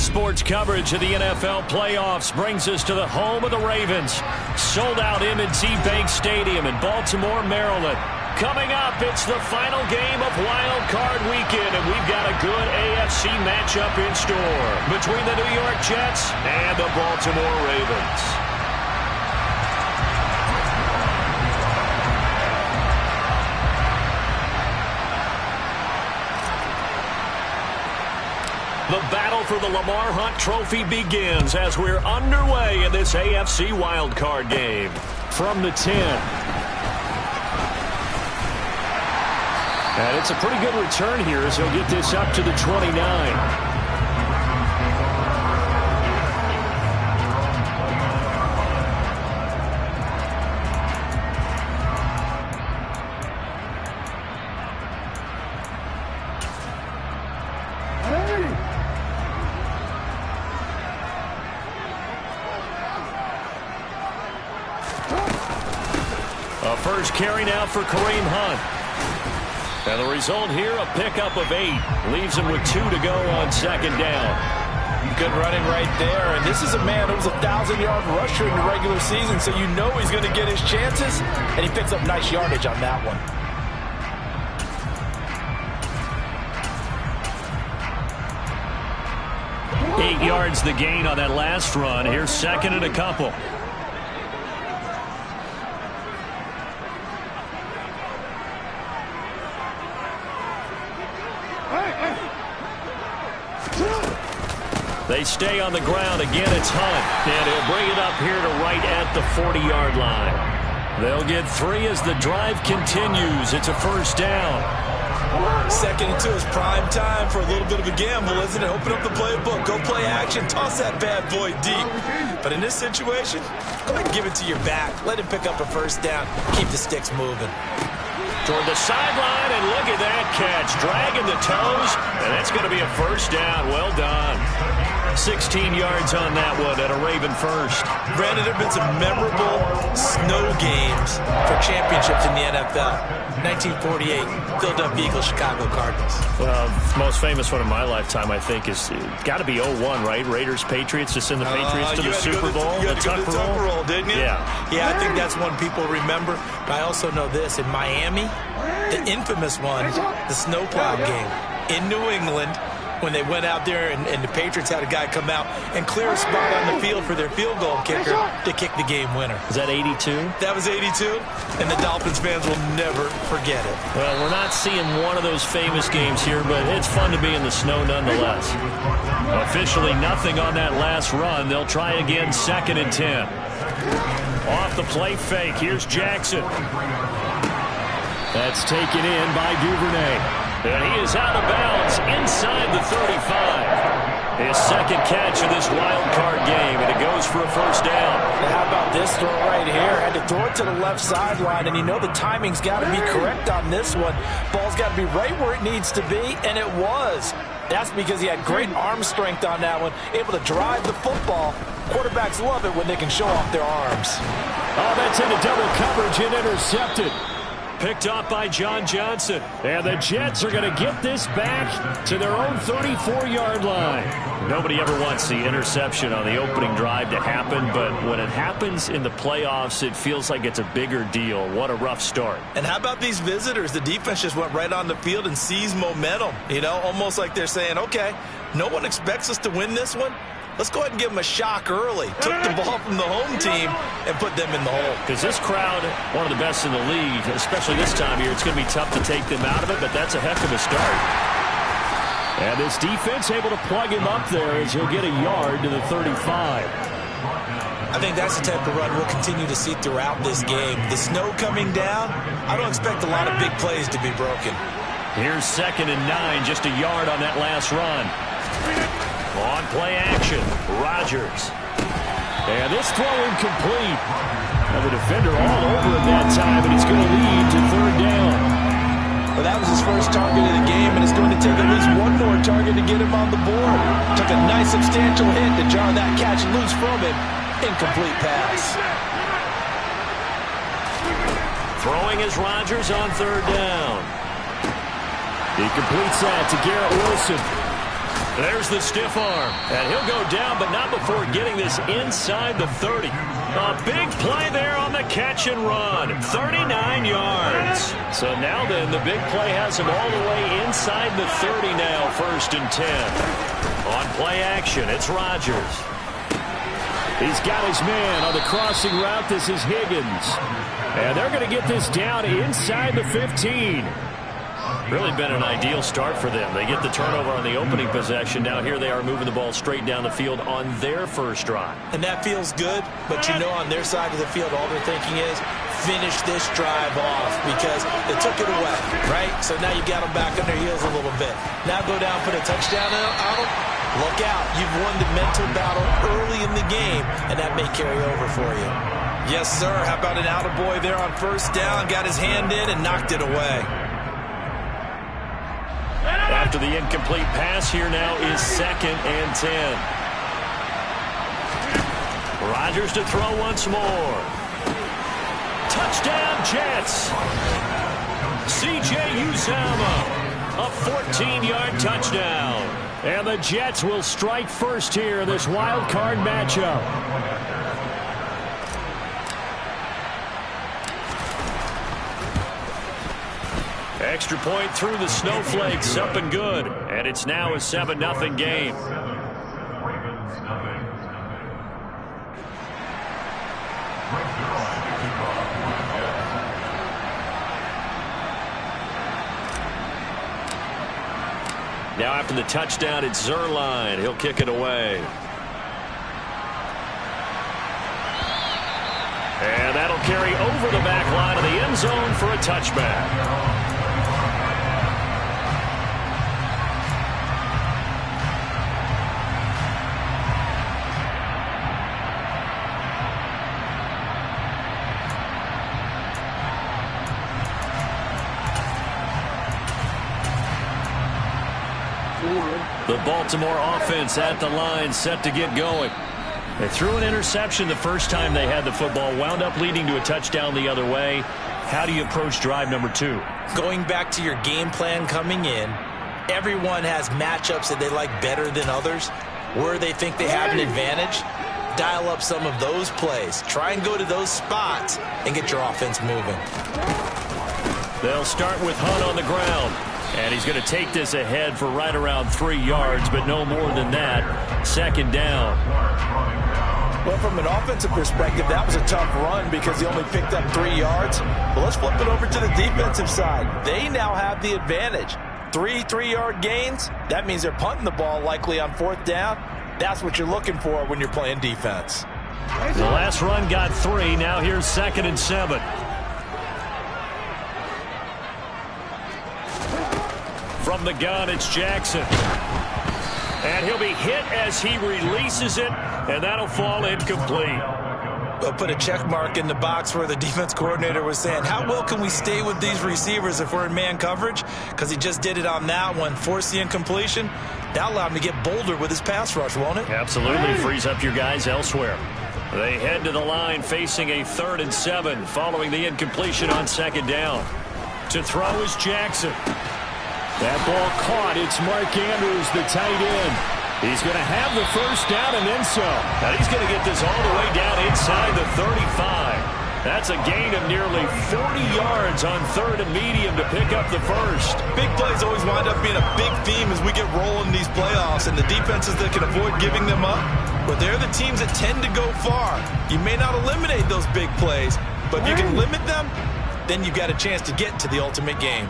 Sports coverage of the NFL playoffs brings us to the home of the Ravens. Sold out M&T Bank Stadium in Baltimore, Maryland. Coming up, it's the final game of Wild Card Weekend, and we've got a good AFC matchup in store between the New York Jets and the Baltimore Ravens. The battle for the Lamar Hunt Trophy begins as we're underway in this AFC wildcard game. From the 10. And it's a pretty good return here as he'll get this up to the 29. First carry now for Kareem Hunt. And the result here, a pickup of 8. Leaves him with 2 to go on second down. Good running right there. And this is a man who was a 1,000-yard rusher in the regular season, so you know he's going to get his chances. And he picks up nice yardage on that one. Eight yards the gain on that last run. Here's second and a couple. They stay on the ground. Again, it's Hunt. And he'll bring it up here to right at the 40-yard line. They'll get 3 as the drive continues. It's a first down. Second and 2 is prime time for a little bit of a gamble, isn't it? Open up the playbook. Go play action. Toss that bad boy deep. But in this situation, go ahead and give it to your back. Let him pick up a first down. Keep the sticks moving. Toward the sideline, and look at that catch. Dragging the toes, and that's going to be a first down. Well done. 16 yards on that one at a Raven first. Brandon, there have been some memorable snow games for championships in the NFL. 1948, Philadelphia Eagles, Chicago Cardinals. Well, the most famous one in my lifetime, I think, is got to be 01, right? Raiders, Patriots, to send the Patriots to the Super Bowl. You had to go to the Tucker Roll, didn't you? Yeah. Yeah, I think that's one people remember. But I also know this. In Miami, the infamous one, the snowplow game in New England, when they went out there and the Patriots had a guy come out and clear a spot on the field for their field goal kicker to kick the game winner. Was that 82? That was 82, and the Dolphins fans will never forget it. Well, we're not seeing one of those famous games here, but it's fun to be in the snow nonetheless. Officially nothing on that last run. They'll try again, second and 10. Off the play fake, here's Jackson. That's taken in by Duvernay. And he is out of bounds inside the 35. His second catch of this wild card game, and it goes for a first down. And how about this throw right here? Had to throw it to the left sideline, and you know the timing's got to be correct on this one. Ball's got to be right where it needs to be, and it was. That's because he had great arm strength on that one, able to drive the football. Quarterbacks love it when they can show off their arms. Oh, that's into double coverage and intercepted. Picked up by John Johnson. And the Jets are going to get this back to their own 34-yard line. Nobody ever wants the interception on the opening drive to happen, but when it happens in the playoffs, it feels like it's a bigger deal. What a rough start. And how about these visitors? The defense just went right on the field and seized momentum. You know, almost like they're saying, okay, no one expects us to win this one. Let's go ahead and give them a shock early. Took the ball from the home team and put them in the hole. Because this crowd, one of the best in the league, especially this time of year, it's going to be tough to take them out of it, but that's a heck of a start. And this defense able to plug him up there as he'll get a yard to the 35. I think that's the type of run we'll continue to see throughout this game. The snow coming down, I don't expect a lot of big plays to be broken. Here's second and 9, just a yard on that last run. On play action, Rodgers. And this throw incomplete. And the defender all over him that time, and he's going to lead to third down. Well, that was his first target of the game, and it's going to take at least one more target to get him on the board. Took a nice substantial hit to jar that catch loose from him. Incomplete pass. Throwing is Rodgers on third down. He completes that to Garrett Wilson. There's the stiff arm, and he'll go down, but not before getting this inside the 30. A big play there on the catch and run, 39 yards. So now then, the big play has him all the way inside the 30 now, 1st and 10. On play action, it's Rodgers. He's got his man on the crossing route. This is Higgins. And they're going to get this down inside the 15. Really been an ideal start for them. They get the turnover on the opening possession. Now here they are moving the ball straight down the field on their first drive. And that feels good, but you know on their side of the field all they're thinking is finish this drive off because they took it away, right? So now you got them back on their heels a little bit. Now go down, put a touchdown on them. Look out. You've won the mental battle early in the game, and that may carry over for you. Yes, sir. How about an attaboy there on 1st down? Got his hand in and knocked it away. After the incomplete pass, here now is 2nd and 10. Rodgers to throw once more. Touchdown, Jets. C.J. Uzomah, a 14-yard touchdown. And the Jets will strike first here in this wild card matchup. Extra point through the snowflakes, up and good. And it's now a 7-0 game. Now after the touchdown, it's Zerline. He'll kick it away. And that'll carry over the back line of the end zone for a touchback. The Baltimore offense at the line, set to get going. They threw an interception the first time they had the football, wound up leading to a touchdown the other way. How do you approach drive number 2? Going back to your game plan coming in, everyone has matchups that they like better than others. Where they think they have an advantage, dial up some of those plays. Try and go to those spots and get your offense moving. They'll start with Hunt on the ground. And he's going to take this ahead for right around 3 yards, but no more than that. 2nd down. Well, from an offensive perspective, that was a tough run because he only picked up 3 yards. But let's flip it over to the defensive side. They now have the advantage. 3 3-yard gains. That means they're punting the ball likely on 4th down. That's what you're looking for when you're playing defense. The last run got 3. Now here's 2nd and 7. From the gun, it's Jackson. And he'll be hit as he releases it, and that'll fall incomplete. We'll put a check mark in the box where the defense coordinator was saying, how well can we stay with these receivers if we're in man coverage? Because he just did it on that one, forced the incompletion. That'll allow him to get bolder with his pass rush, won't it? Absolutely, frees up your guys elsewhere. They head to the line facing a 3rd and 7 following the incompletion on 2nd down. To throw is Jackson. That ball caught. It's Mark Andrews, the tight end. He's going to have the 1st down and then some. Now he's going to get this all the way down inside the 35. That's a gain of nearly 40 yards on 3rd and medium to pick up the 1st. Big plays always wind up being a big theme as we get rolling these playoffs, and the defenses that can avoid giving them up, but they're the teams that tend to go far. You may not eliminate those big plays, but if you can limit them, then you've got a chance to get to the ultimate game.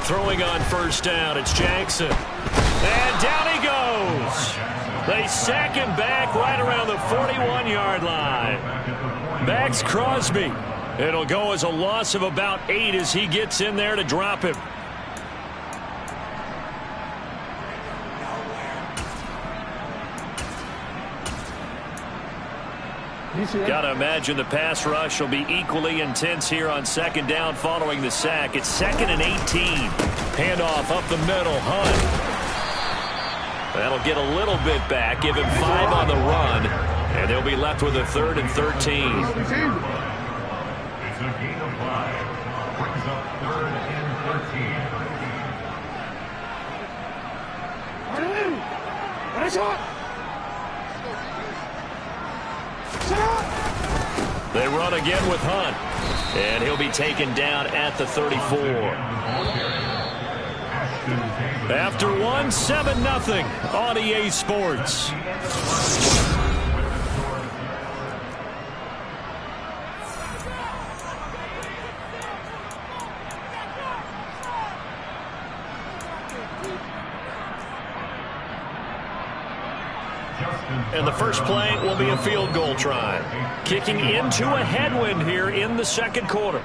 Throwing on 1st down, it's Jackson. And down he goes. They sack him back right around the 41-yard line. Backs Crosby. It'll go as a loss of about 8 as he gets in there to drop him. Got to imagine the pass rush will be equally intense here on 2nd down following the sack. It's 2nd and 18. Handoff up the middle. Hunt. That'll get a little bit back, give him 5 on the run, and they'll be left with a 3rd and 13. brings up 3rd and 13. They run again with Hunt, and he'll be taken down at the 34. After one, 7-0 on EA Sports. And the first play will be a field goal try. Kicking into a headwind here in the second quarter.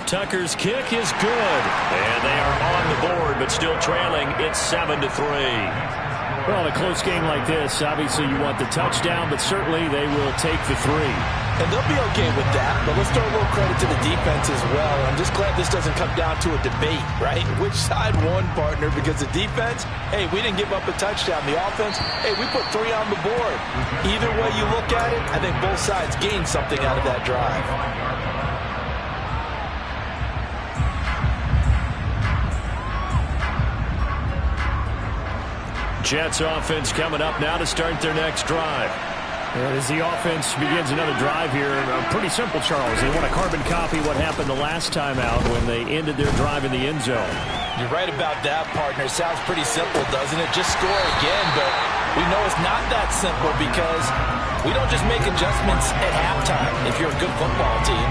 Tucker's kick is good. And they are on the board, but still trailing. It's 7-3. Well, in a close game like this, obviously you want the touchdown, but certainly they will take the 3. And they'll be okay with that, but let's throw a little credit to the defense as well. I'm just glad this doesn't come down to a debate, right? Which side won, partner? Because the defense, hey, we didn't give up a touchdown. The offense, hey, we put 3 on the board. Either way you look at it, I think both sides gained something out of that drive. Jets offense coming up now to start their next drive. As the offense begins another drive here, pretty simple, Charles. They want to carbon copy what happened the last time out when they ended their drive in the end zone. You're right about that, partner. Sounds pretty simple, doesn't it? Just score again, but we know it's not that simple because we don't just make adjustments at halftime if you're a good football team.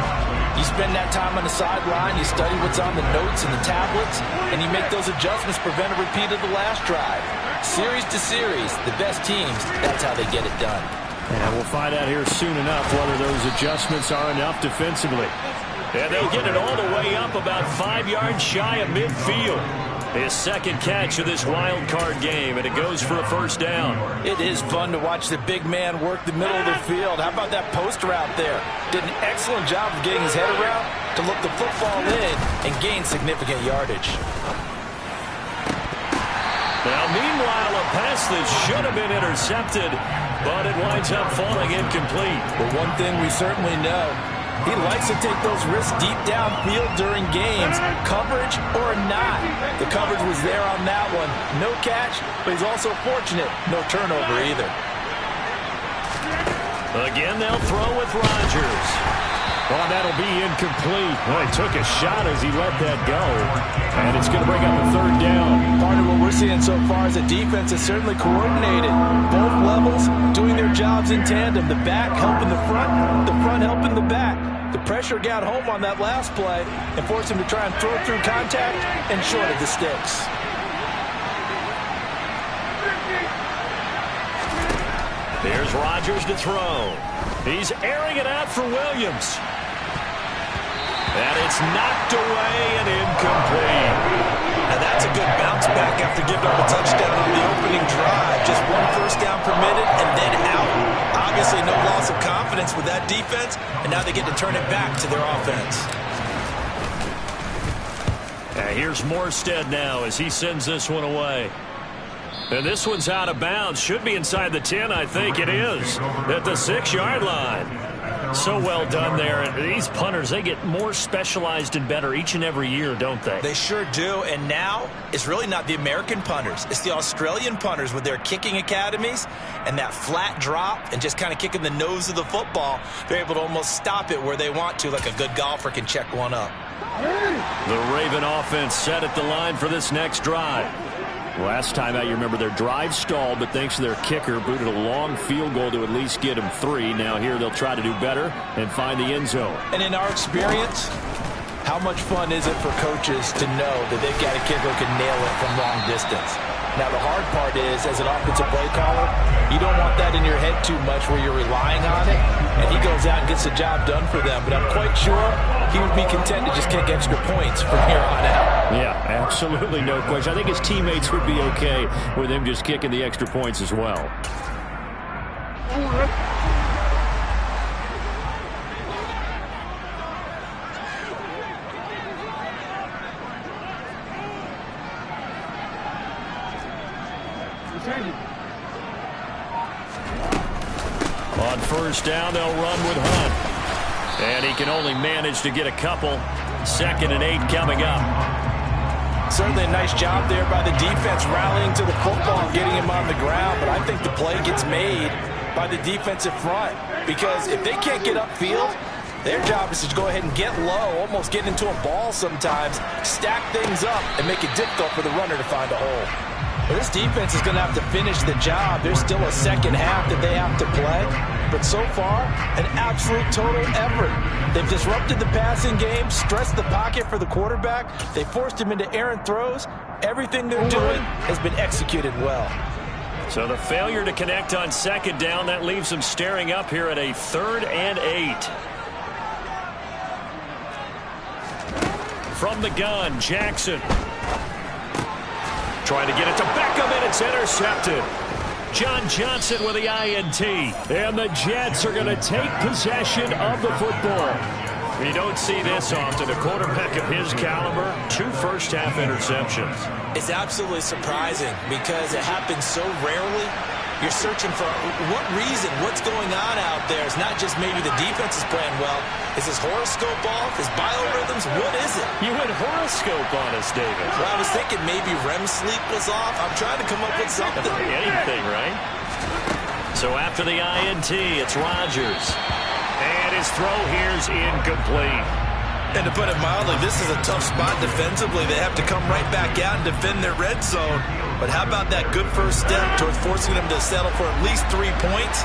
You spend that time on the sideline, you study what's on the notes and the tablets, and you make those adjustments, prevent a repeat of the last drive. Series to series, the best teams, that's how they get it done. And we'll find out here soon enough whether those adjustments are enough defensively. And they'll get it all the way up about 5 yards shy of midfield. His second catch of this wild card game, and it goes for a first down. It is fun to watch the big man work the middle of the field. How about that post route there? Did an excellent job of getting his head around to look the football in and gain significant yardage. Now, meanwhile, a pass that should have been intercepted, but it winds up falling incomplete. But one thing we certainly know, he likes to take those risks deep downfield during games, coverage or not. The coverage was there on that one. No catch, but he's also fortunate. No turnover either. Again, they'll throw with Rodgers. Oh, that'll be incomplete. Well, he took a shot as he let that go. And it's going to bring up a third down. Part of what we're seeing so far is the defense is certainly coordinated. Both levels doing their jobs in tandem. The back helping the front helping the back. The pressure got home on that last play and forced him to try and throw through contact and short of the sticks. Here's Rodgers to throw. He's airing it out for Williams. And it's knocked away and incomplete. Now that's a good bounce back after giving up a touchdown on the opening drive. Just one first down permitted and then out. Obviously no loss of confidence with that defense, and now they get to turn it back to their offense. Here's Morstead now as he sends this one away. And this one's out of bounds. Should be inside the 10, I think it is. At the 6-yard line. So well done there. And these punters, they get more specialized and better each and every year, don't they? They sure do. And now it's really not the American punters. It's the Australian punters with their kicking academies and that flat drop and just kind of kicking the nose of the football. They're able to almost stop it where they want to, like a good golfer can check one up. The Raven offense set at the line for this next drive. Last time out, you remember their drive stalled, but thanks to their kicker, booted a long field goal to at least get them 3. Now here they'll try to do better and find the end zone. And in our experience, how much fun is it for coaches to know that they've got a kicker who can nail it from long distance? Now the hard part is, as an offensive play caller, you don't want that in your head too much where you're relying on it, and he goes out and gets the job done for them. But I'm quite sure he would be content to just kick extra points from here on out. Yeah, absolutely no question. I think his teammates would be okay with him just kicking the extra points as well. On first down, they'll run with Hunt. And he can only manage to get a couple. 2nd and 8 coming up. Certainly a nice job there by the defense rallying to the football and getting him on the ground. But I think the play gets made by the defensive front. Because if they can't get upfield, their job is to go ahead and get low, almost get into a ball sometimes, stack things up, and make it difficult for the runner to find a hole. Well, this defense is going to have to finish the job. There's still a second half that they have to play. But so far, an absolute total effort. They've disrupted the passing game, stressed the pocket for the quarterback. They forced him into errant throws. Everything they're doing has been executed well. So the failure to connect on 2nd down, that leaves them staring up here at a 3rd and 8. From the gun, Jackson. Trying to get it to Beckham, and it's intercepted. John Johnson with the INT. And the Jets are going to take possession of the football. You don't see this often. A quarterback of his caliber, 2 first-half interceptions. It's absolutely surprising because it happens so rarely. You're searching for what reason, what's going on out there. It's not just maybe the defense is playing well. Is his horoscope off? His biorhythms? What is it? You went horoscope on us, David. Well, I was thinking maybe REM sleep was off. I'm trying to come up with something. Anything, right? So after the INT, it's Rodgers. And his throw here's incomplete. And to put it mildly, this is a tough spot defensively. They have to come right back out and defend their red zone. But how about that good first step towards forcing them to settle for at least 3 points?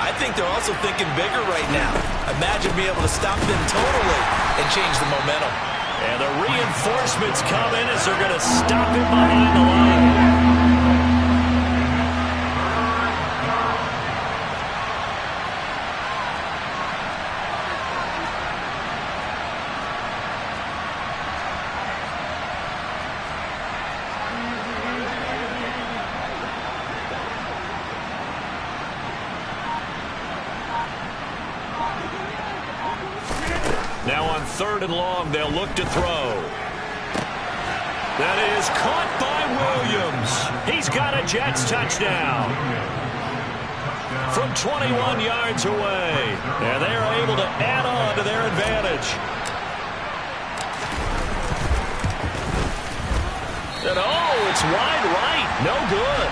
I think they're also thinking bigger right now. Imagine being able to stop them totally and change the momentum. And the reinforcements come in as they're going to stop him behind the line. Now on 3rd and long, they'll look to throw. That is caught by Williams. He's got a Jets touchdown. From 21 yards away. And they are able to add on to their advantage. And oh, it's wide right. No good.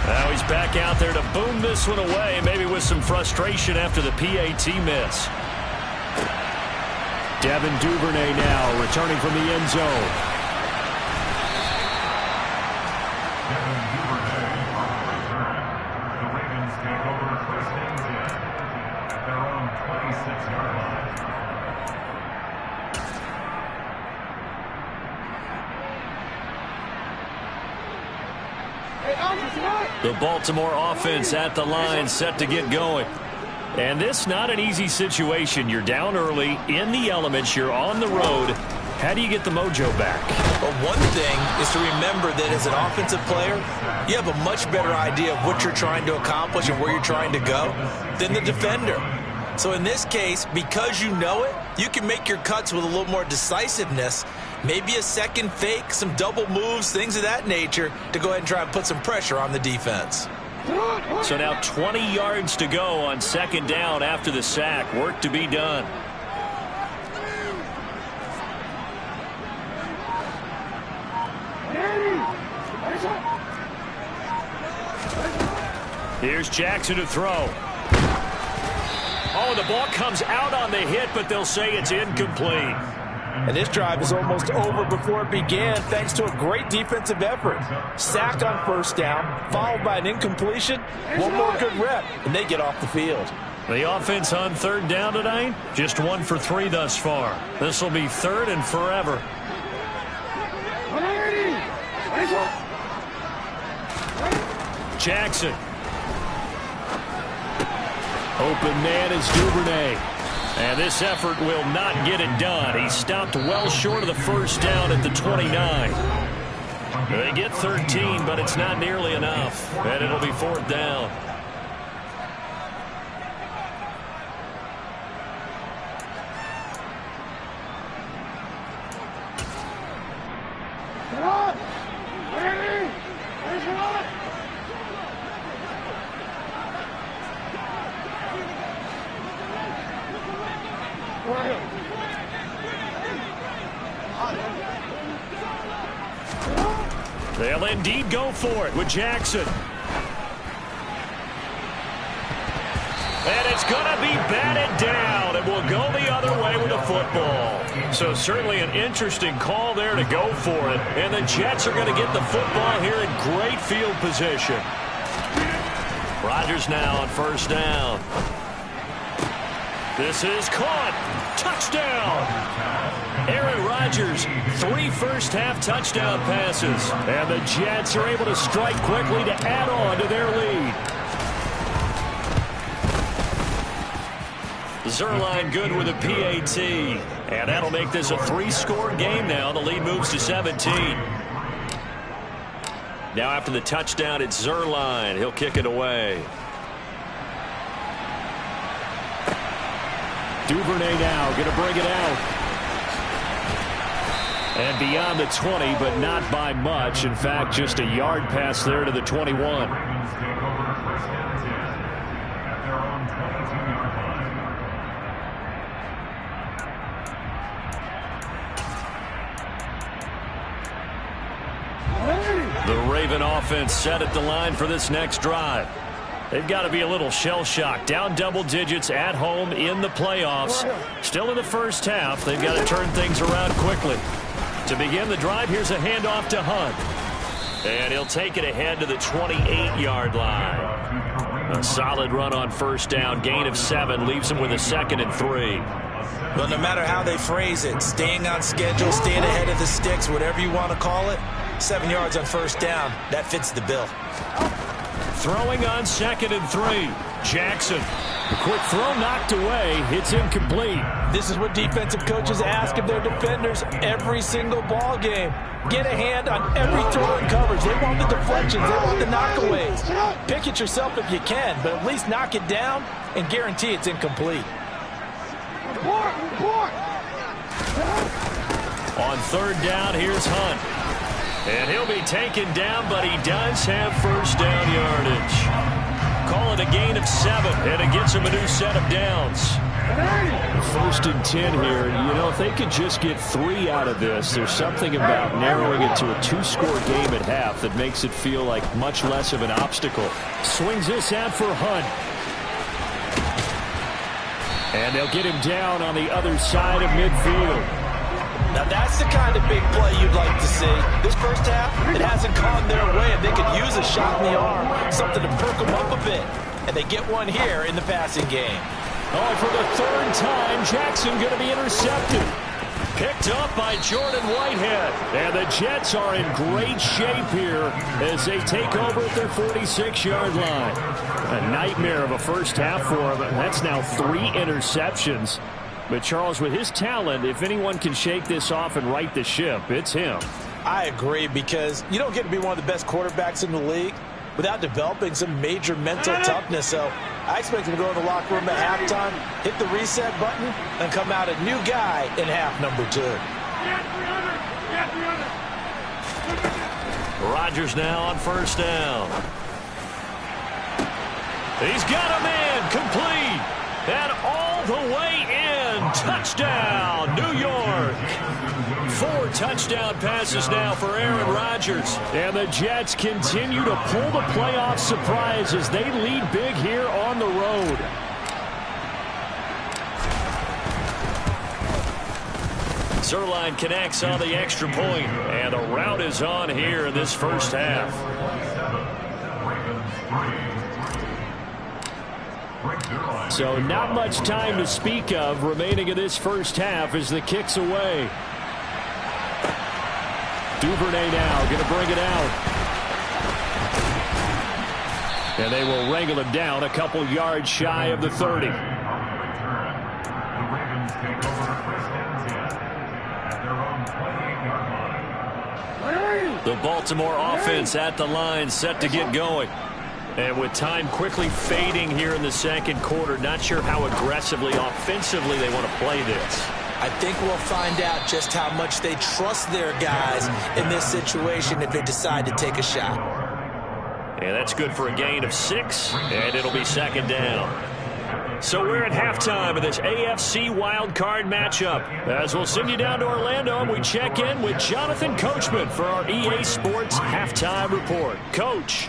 Now he's back out there to boom this one away, maybe with some frustration after the PAT miss. Devin Duvernay now returning from the end zone. Devin Duvernay on return. The Ravens take over first and 10 at their own 26-yard line. The Baltimore offense at the line, set to get going. And this not an easy situation. You're down early, in the elements, you're on the road. How do you get the mojo back? Well, one thing is to remember that as an offensive player, you have a much better idea of what you're trying to accomplish and where you're trying to go than the defender. So in this case, because you know it, you can make your cuts with a little more decisiveness. Maybe a second fake, some double moves, things of that nature to go ahead and try and put some pressure on the defense. So now 20 yards to go on 2nd down after the sack. Work to be done. Here's Jackson to throw. Oh, the ball comes out on the hit, but they'll say it's incomplete. And this drive is almost over before it began thanks to a great defensive effort. Sack on first down, followed by an incompletion. One more good rep, and they get off the field. The offense on 3rd down tonight, just 1 for 3 thus far. This will be 3rd and forever. Jackson. Open man is Duvernay. And this effort will not get it done. He stopped well short of the first down at the 29. They get 13, but it's not nearly enough. And it'll be 4th down. They'll indeed go for it with Jackson. And it's going to be batted down, and will go the other way with the football. So certainly an interesting call there to go for it. And the Jets are going to get the football here in great field position. Rodgers now on first down. This is caught. Touchdown. Aaron Rodgers, 3 first-half touchdown passes. And the Jets are able to strike quickly to add on to their lead. Zerline good with a PAT. And that'll make this a 3-score game now. The lead moves to 17. Now after the touchdown, it's Zerline. He'll kick it away. Duvernay now going to bring it out. And beyond the 20, but not by much. In fact, just a yard pass there to the 21. The Raven offense set at the line for this next drive. They've got to be a little shell-shocked. Down double digits at home in the playoffs. Still in the first half. They've got to turn things around quickly. To begin the drive, here's a handoff to Hunt. And he'll take it ahead to the 28-yard line. A solid run on first down. Gain of 7 leaves him with a 2nd and 3. Well, no matter how they phrase it, staying on schedule, staying ahead of the sticks, whatever you want to call it, 7 yards on first down. That fits the bill. Throwing on 2nd and 3. Jackson. The quick throw knocked away. It's incomplete. This is what defensive coaches ask of their defenders every single ball game. Get a hand on every throw and coverage. They want the deflections. They want the knockaways. Pick it yourself if you can, but at least knock it down and guarantee it's incomplete. On third down, here's Hunt. And he'll be taken down, but he does have first down yardage. Call it a gain of 7, and it gets him a new set of downs. 1st and 10 here. You know, if they could just get 3 out of this, there's something about narrowing it to a 2-score game at half that makes it feel like much less of an obstacle. Swings this out for Hunt. And they'll get him down on the other side of midfield. Now that's the kind of big play you'd like to see. This first half, it hasn't gone their way, and they could use a shot in the arm, something to perk them up a bit. And they get one here in the passing game. Oh, for the 3rd time, Jackson going to be intercepted. Picked up by Jordan Whitehead. And the Jets are in great shape here as they take over at their 46-yard line. A nightmare of a first half for them. That's now 3 interceptions. But, Charles, with his talent, if anyone can shake this off and right the ship, it's him. I agree, because you don't get to be one of the best quarterbacks in the league without developing some major mental toughness. So I expect him to go in the locker room at halftime, hit the reset button, and come out a new guy in half number 2. Rodgers now on first down. He's got a man complete. And all the way in. Touchdown, New York. 4 touchdown passes now for Aaron Rodgers. And the Jets continue to pull the playoff surprise as they lead big here on the road. Zerline connects on the extra point, and the route is on here in this first half. So not much time to speak of remaining in this first half as the kick's away. Duvernay now going to bring it out. And they will wrangle him down a couple yards shy of the 30. The Baltimore offense at the line, set to get going. And with time quickly fading here in the second quarter, not sure how aggressively, offensively they want to play this. I think we'll find out just how much they trust their guys in this situation if they decide to take a shot. And that's good for a gain of 6, and it'll be second down. So we're at halftime of this AFC wildcard matchup. As we'll send you down to Orlando, and we check in with Jonathan Coachman for our EA Sports Halftime Report. Coach.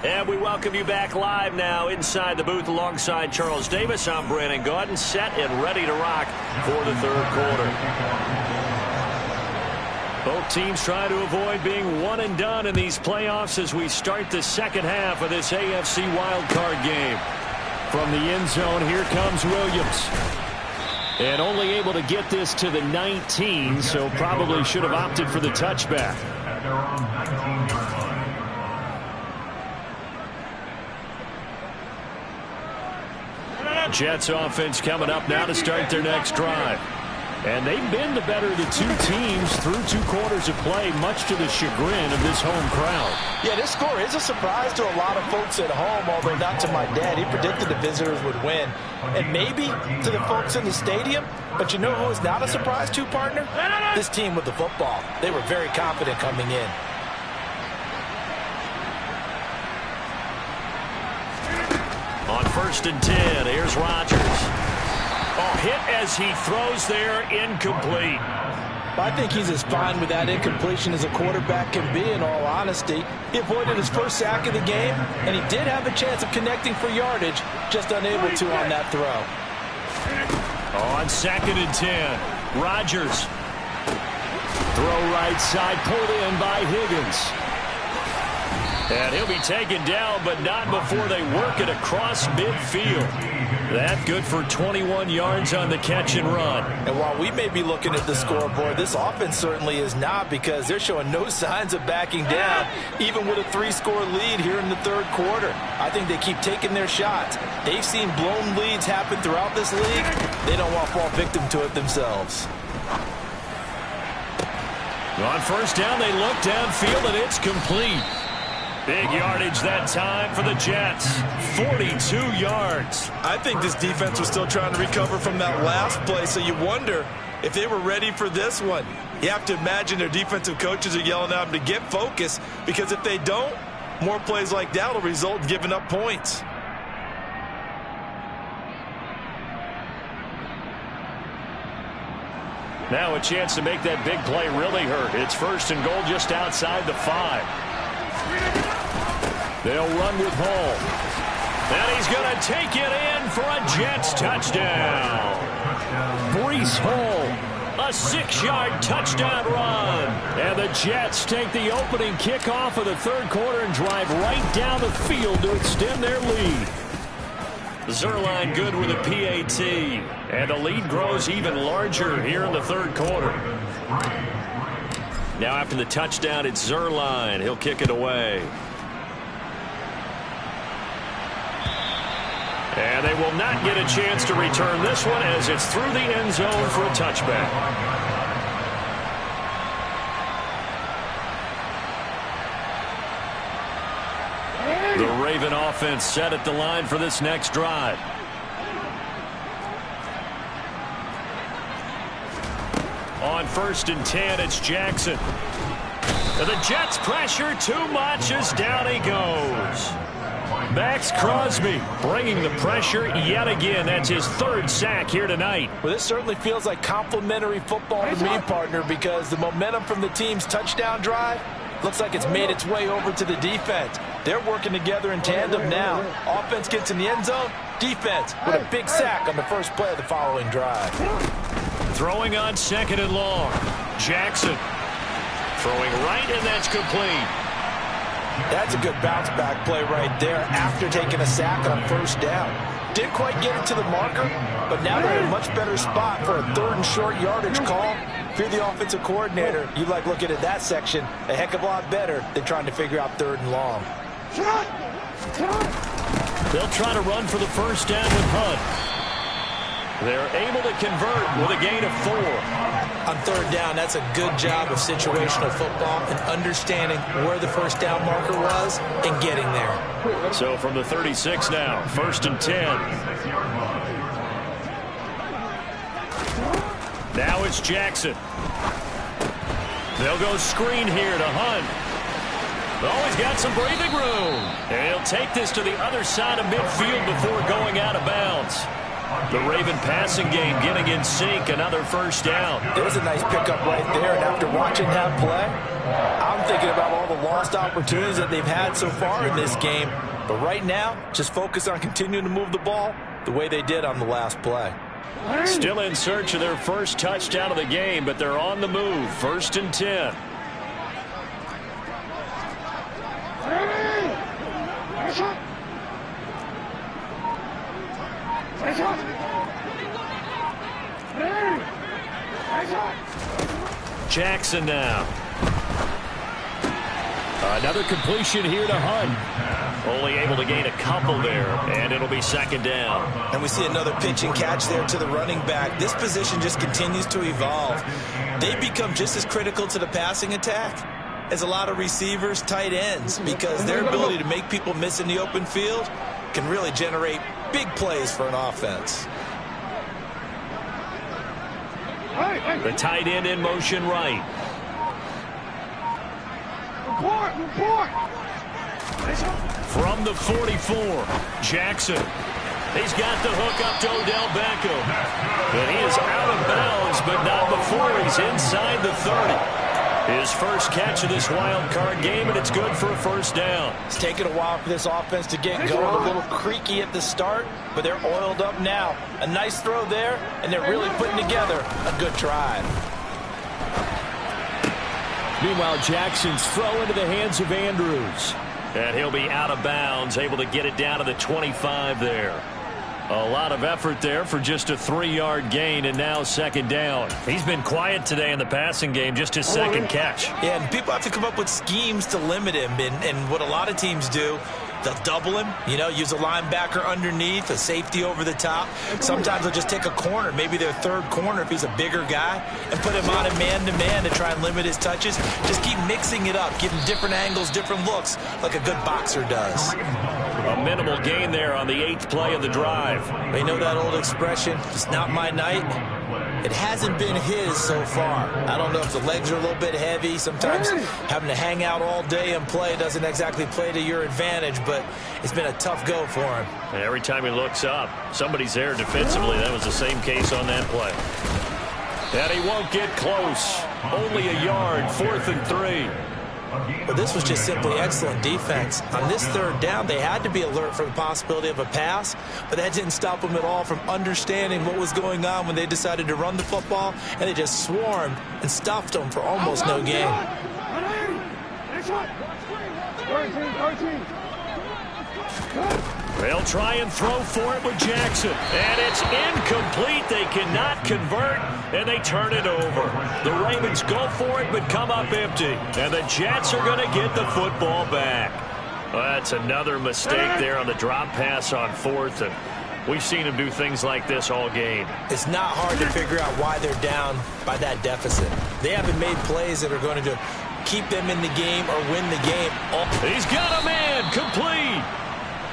And we welcome you back live now inside the booth alongside Charles Davis. I'm Bryan Gordon, set and ready to rock for the third quarter. Both teams trying to avoid being one and done in these playoffs as we start the second half of this AFC wildcard game. From the end zone, here comes Williams. And only able to get this to the 19, so probably should have opted for the touchback. At their own 19-yard line. Jets offense coming up now to start their next drive. And they've been the better of the two teams through 2 quarters of play, much to the chagrin of this home crowd. Yeah, this score is a surprise to a lot of folks at home, although not to my dad. He predicted the visitors would win. And maybe to the folks in the stadium. But you know who is not a surprise to, partner? This team with the football. They were very confident coming in. On 1st and 10, here's Rodgers. Oh, hit as he throws there, incomplete. I think he's as fine with that incompletion as a quarterback can be, in all honesty. He avoided his first sack of the game, and he did have a chance of connecting for yardage, just unable to on that throw. On 2nd and 10, Rodgers. Throw right side, pulled in by Higgins. And he'll be taken down, but not before they work it across midfield. That good for 21 yards on the catch and run. And while we may be looking at the scoreboard, this offense certainly is not, because they're showing no signs of backing down, even with a 3-score lead here in the third quarter. I think they keep taking their shots. They've seen blown leads happen throughout this league. They don't want to fall victim to it themselves. On 1st down, they look downfield, and it's complete. Big yardage that time for the Jets. 42 yards. I think this defense was still trying to recover from that last play, so you wonder if they were ready for this one. You have to imagine their defensive coaches are yelling at them to get focused, because if they don't, more plays like that will result in giving up points. Now a chance to make that big play really hurt. It's 1st and goal just outside the 5. They'll run with Hall. And he's going to take it in for a Jets touchdown. Breece Hall, a 6-yard touchdown run. And the Jets take the opening kickoff of the third quarter and drive right down the field to extend their lead. Zerline good with a PAT. And the lead grows even larger here in the third quarter. Now after the touchdown, it's Zerline. He'll kick it away. And they will not get a chance to return this one as it's through the end zone for a touchback. The Raven offense set at the line for this next drive. On 1st and 10, it's Jackson. And the Jets pressure too much as down he goes. Max Crosby bringing the pressure yet again. That's his 3rd sack here tonight. Well, this certainly feels like complimentary football to me, partner, because the momentum from the team's touchdown drive looks like it's made its way over to the defense. They're working together in tandem now. Offense gets in the end zone. Defense with a big sack on the first play of the following drive. Throwing on 2nd and long. Jackson throwing right, and that's complete. That's a good bounce-back play right there after taking a sack on 1st down. Didn't quite get it to the marker, but now they're in a much better spot for a 3rd and short yardage call. If you're the offensive coordinator, you like looking at that section a heck of a lot better than trying to figure out 3rd and long. They'll try to run for the 1st down with Hunt. They're able to convert with a gain of 4. On 3rd down, that's a good job of situational football and understanding where the 1st down marker was and getting there. So from the 36 now, 1st and 10. Now it's Jackson. They'll go screen here to Hunt. Oh, he's got some breathing room. And he'll take this to the other side of midfield before going out of bounds. The Raven passing game getting in sync, another first down. It was a nice pickup right there, and after watching that play, I'm thinking about all the lost opportunities that they've had so far in this game. But right now, just focus on continuing to move the ball the way they did on the last play. Still in search of their first touchdown of the game, but they're on the move. 1st and 10. Jackson now. Another completion here to Hunt. Only able to gain a couple there, and it'll be 2nd down. And we see another pitch and catch there to the running back. This position just continues to evolve. They become just as critical to the passing attack as a lot of receivers, tight ends, because their ability to make people miss in the open field can really generate big plays for an offense. The tight end in motion right. From the 44, Jackson. He's got the hook up to Odell Beckham. And he is out of bounds, but not before he's inside the 30. His first catch of this wild card game, and it's good for a 1st down. It's taken a while for this offense to get going. A little creaky at the start, but they're oiled up now. A nice throw there, and they're really putting together a good drive. Meanwhile, Jackson's throw into the hands of Andrews. And he'll be out of bounds, able to get it down to the 25 there. A lot of effort there for just a 3-yard gain, and now 2nd down. He's been quiet today in the passing game, just his 2nd catch. Yeah, and people have to come up with schemes to limit him, and what a lot of teams do, they'll double him, use a linebacker underneath, a safety over the top. Sometimes they'll just take a corner, maybe their 3rd corner if he's a bigger guy, and put him on a man-to-man to try and limit his touches. Just keep mixing it up, giving different angles, different looks, like a good boxer does. A minimal gain there on the 8th play of the drive. You know that old expression, it's not my night? It hasn't been his so far. I don't know if the legs are a little bit heavy. Sometimes having to hang out all day and play doesn't exactly play to your advantage, but it's been a tough go for him. And every time he looks up, somebody's there defensively. That was the same case on that play. And he won't get close. Only a yard, 4th and 3. Well, this was just simply excellent defense. On this 3rd down, they had to be alert for the possibility of a pass, but that didn't stop them at all from understanding what was going on when they decided to run the football, and they just swarmed and stuffed them for almost no gain. They'll try and throw for it with Jackson. And it's incomplete. They cannot convert, and they turn it over. The Ravens go for it, but come up empty. And the Jets are going to get the football back. Well, that's another mistake there on the drop pass on 4th. And we've seen them do things like this all game. It's not hard to figure out why they're down by that deficit. They haven't made plays that are going to keep them in the game or win the game. He's got a man complete.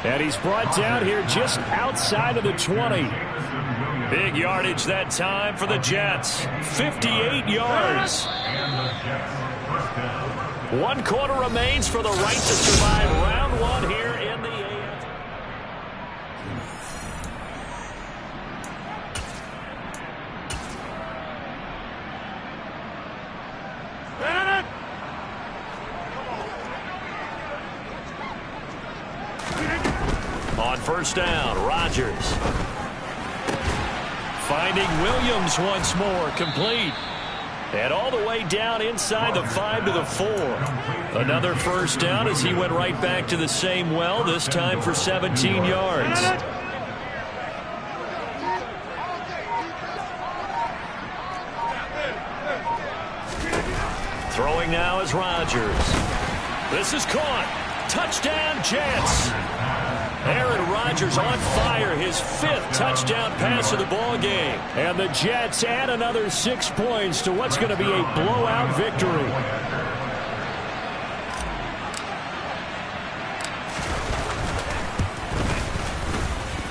And he's brought down here just outside of the 20. Big yardage that time for the Jets. 58 yards. 1 quarter remains for the right to survive round 1 here in the AFC. On 1st down, Rodgers. Finding Williams once more, complete. And all the way down inside the 5 to the 4. Another 1st down as he went right back to the same well, this time for 17 yards. Throwing now is Rodgers. This is caught. Touchdown, Jets. Aaron Rodgers on fire, his 5th touchdown pass of the ball game. And the Jets add another 6 points to what's going to be a blowout victory.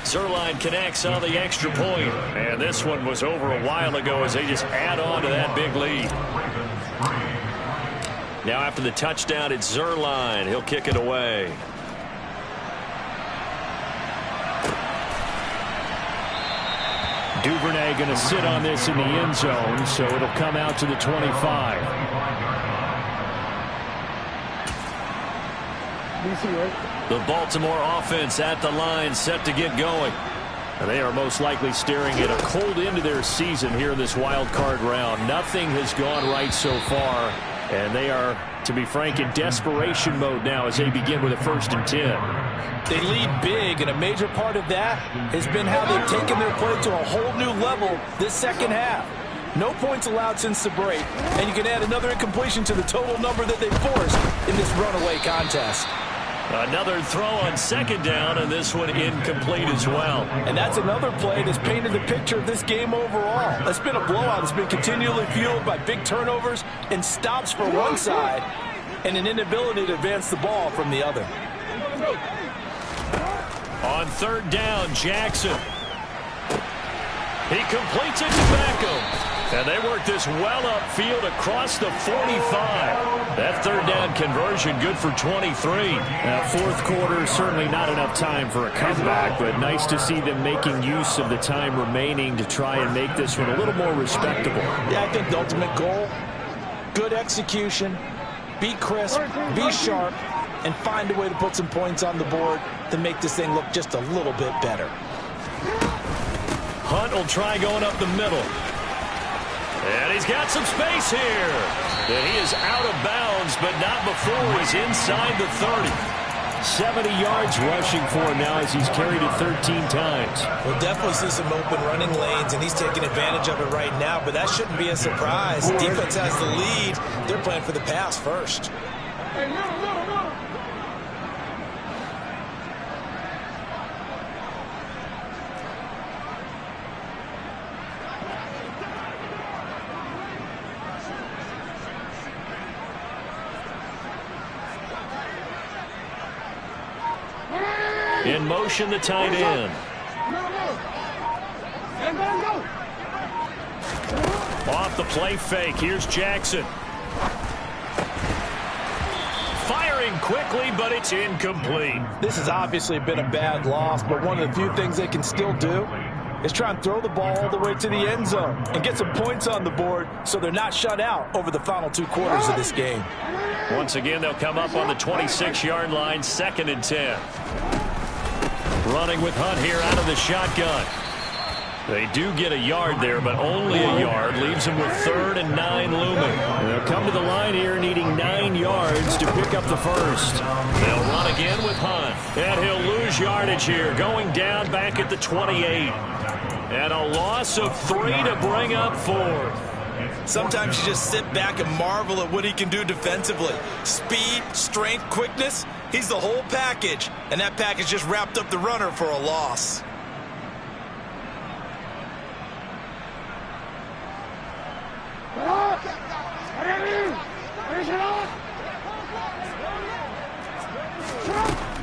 Zerline connects on the extra point. And this one was over a while ago as they just add on to that big lead. Now after the touchdown, it's Zuerlein. He'll kick it away. Duvernay going to sit on this in the end zone, so it'll come out to the 25. The Baltimore offense at the line, set to get going. And they are most likely staring at a cold end to their season here in this wild card round. Nothing has gone right so far, and they are, to be frank, in desperation mode now as they begin with a 1st and 10. They lead big, and a major part of that has been how they've taken their play to a whole new level this second half. No points allowed since the break, and you can add another incompletion to the total number that they forced in this runaway contest. Another throw on 2nd down, and this one incomplete as well. And that's another play that's painted the picture of this game overall. It's been a blowout that's been continually fueled by big turnovers and stops for one side and an inability to advance the ball from the other. On 3rd down, Jackson. He completes it to Beckham. And they work this well upfield across the 45. That 3rd down conversion good for 23. Fourth quarter, certainly not enough time for a comeback, but nice to see them making use of the time remaining to try and make this one a little more respectable. Yeah, I think the ultimate goal, good execution, be crisp, be sharp, and find a way to put some points on the board to make this thing look just a little bit better. Hunt will try going up the middle. And he's got some space here. And he is out of bounds, but not before he's inside the 30. 70 yards rushing for him now as he's carried it 13 times. We'll definitely see some open running lanes, and he's taking advantage of it right now, but that shouldn't be a surprise. The defense has the lead. They're playing for the pass first. In motion, the tight end. Off the play fake. Here's Jackson. Firing quickly, but it's incomplete. This has obviously been a bad loss, but one of the few things they can still do is try and throw the ball all the way to the end zone and get some points on the board so they're not shut out over the final 2 quarters of this game. Once again, they'll come up on the 26-yard line, 2nd and 10. Running with Hunt here out of the shotgun. They do get a yard there, but only a yard. Leaves them with 3rd and 9 looming. And they'll come to the line here needing 9 yards to pick up the 1st. They'll run again with Hunt. And he'll lose yardage here, going down back at the 28. And a loss of 3 to bring up 4th. Sometimes you just sit back and marvel at what he can do defensively. Speed, strength, quickness, he's the whole package. And that package just wrapped up the runner for a loss.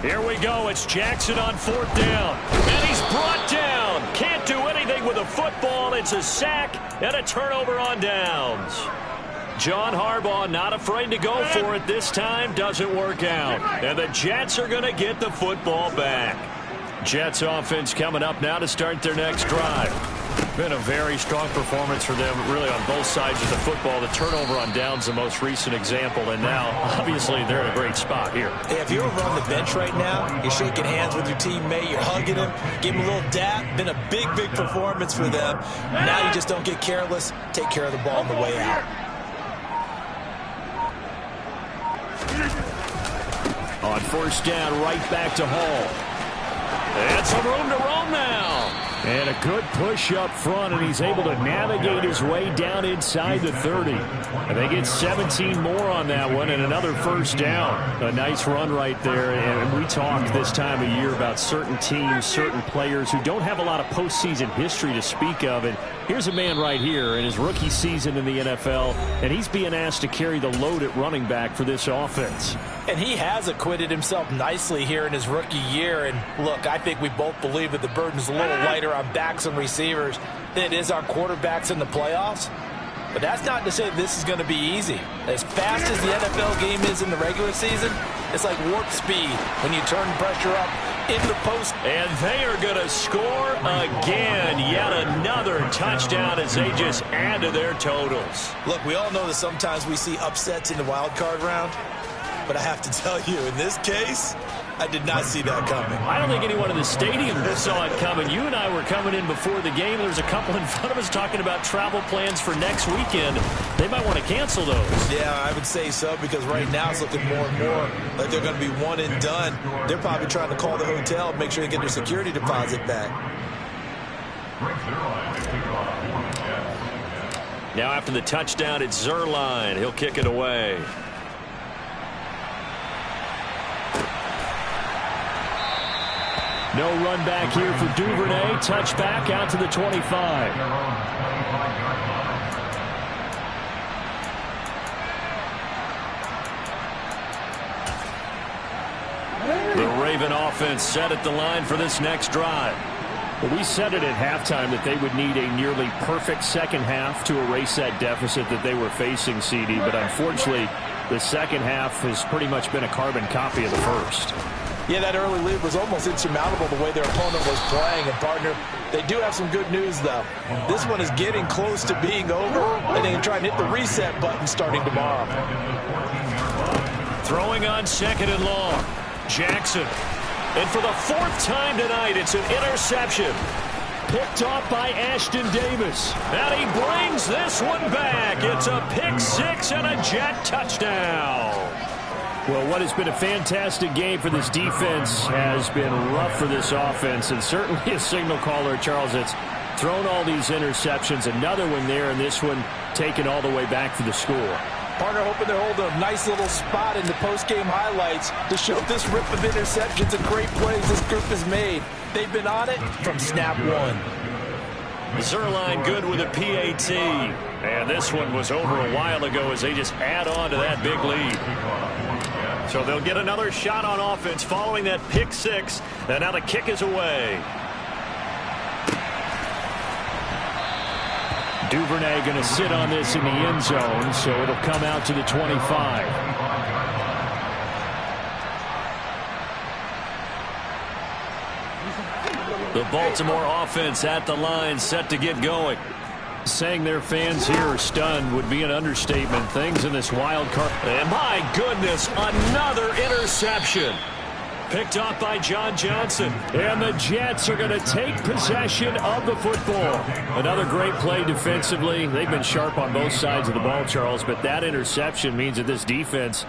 Here we go. It's Jackson on 4th down. And he's brought down. Can't do anything with a football. It's a sack and a turnover on downs. John Harbaugh not afraid to go for it this time. Doesn't work out. And the Jets are going to get the football back. Jets offense coming up now to start their next drive. Been a very strong performance for them, really, on both sides of the football. The turnover on downs, the most recent example, and now, obviously, they're in a great spot here. Hey, if you're over on the bench right now, you're shaking hands with your teammate, you're hugging him, give him a little dap. Been a big, big performance for them. Now you just don't get careless. Take care of the ball on the way out. On 1st down, right back to Hall. And some room to roam now. And a good push up front, and he's able to navigate his way down inside the 30. And they get 17 more on that one and another 1st down. A nice run right there. And we talked this time of year about certain teams, certain players who don't have a lot of postseason history to speak of. And here's a man right here in his rookie season in the NFL, and he's being asked to carry the load at running back for this offense. And he has acquitted himself nicely here in his rookie year. And look, I think we both believe that the burden's a little lighter on backs and receivers than it is on quarterbacks in the playoffs. But that's not to say this is going to be easy. As fast as the NFL game is in the regular season, it's like warp speed when you turn pressure up in the post. And they are going to score again. Yet another touchdown as they just add to their totals. Look, we all know that sometimes we see upsets in the wild card round. But I have to tell you, in this case, I did not see that coming. I don't think anyone in the stadium saw it coming. You and I were coming in before the game. There's a couple in front of us talking about travel plans for next weekend. They might want to cancel those. Yeah, I would say so, because right now it's looking more and more like they're going to be one and done. They're probably trying to call the hotel and make sure they get their security deposit back. Now after the touchdown, it's Zuerlein. He'll kick it away. No run back here for Duvernay. Touchback out to the 25. The Raven offense set at the line for this next drive. Well, we said it at halftime that they would need a nearly perfect second half to erase that deficit that they were facing, CD. But unfortunately, the second half has pretty much been a carbon copy of the first. Yeah, that early lead was almost insurmountable the way their opponent was playing. And, partner, they do have some good news, though. This one is getting close to being over, and they can try and hit the reset button starting tomorrow. Throwing on second and long. Jackson. And for the fourth time tonight, it's an interception. Picked off by Ashton Davis. And he brings this one back. It's a pick six and a Jet touchdown. Well, what has been a fantastic game for this defense has been rough for this offense, and certainly a signal caller, Charles, that's thrown all these interceptions. Another one there, and this one taken all the way back for the score. Partner hoping they're holding a nice little spot in the post-game highlights to show this rip of interceptions and great plays this group has made. They've been on it from snap one. Zuerlein good with a PAT. And this one was over a while ago as they just add on to that big lead. So they'll get another shot on offense following that pick six. And now the kick is away. Duvernay going to sit on this in the end zone, so it'll come out to the 25. The Baltimore offense at the line, set to get going. Saying their fans here are stunned would be an understatement. Things in this wild card. And my goodness, another interception. Picked off by John Johnson. And the Jets are going to take possession of the football. Another great play defensively. They've been sharp on both sides of the ball, Charles, but that interception means that this defense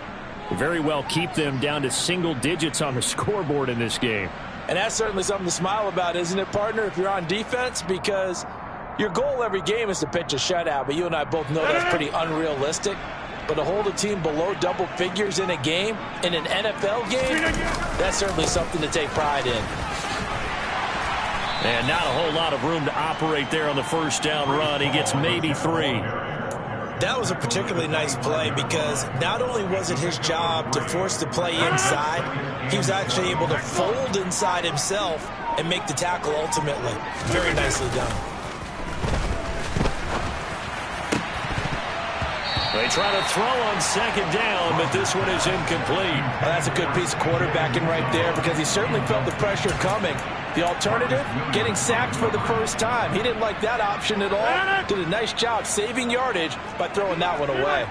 very well keep them down to single digits on the scoreboard in this game. And that's certainly something to smile about, isn't it, partner, if you're on defense? Because your goal every game is to pitch a shutout, but you and I both know that's pretty unrealistic. But to hold a team below double figures in a game, in an NFL game, that's certainly something to take pride in. And not a whole lot of room to operate there on the first down run. He gets maybe 3. That was a particularly nice play because not only was it his job to force the play inside, he was actually able to fold inside himself and make the tackle ultimately. Very nicely done. They try to throw on second down, but this one is incomplete. Well, that's a good piece of quarterbacking right there because he certainly felt the pressure coming. The alternative, getting sacked for the first time. He didn't like that option at all. Did a nice job saving yardage by throwing that one away.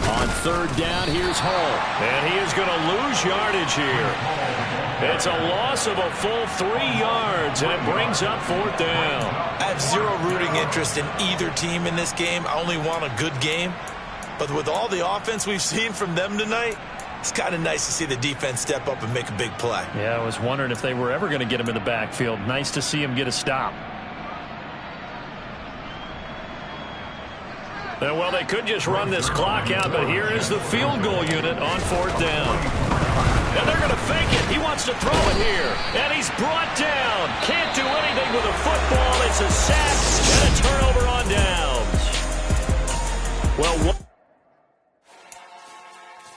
On third down, here's Hall. And he is going to lose yardage here. It's a loss of a full 3 yards, and it brings up fourth down. I have zero rooting interest in either team in this game. I only want a good game. But with all the offense we've seen from them tonight, it's kind of nice to see the defense step up and make a big play. Yeah, I was wondering if they were ever going to get him in the backfield. Nice to see him get a stop. Well, they could just run this clock out, but here is the field goal unit on fourth down. And they're going to fake it. He wants to throw it here. And he's brought down. Can't do anything with a football. It's a sack and a turnover on downs. Well,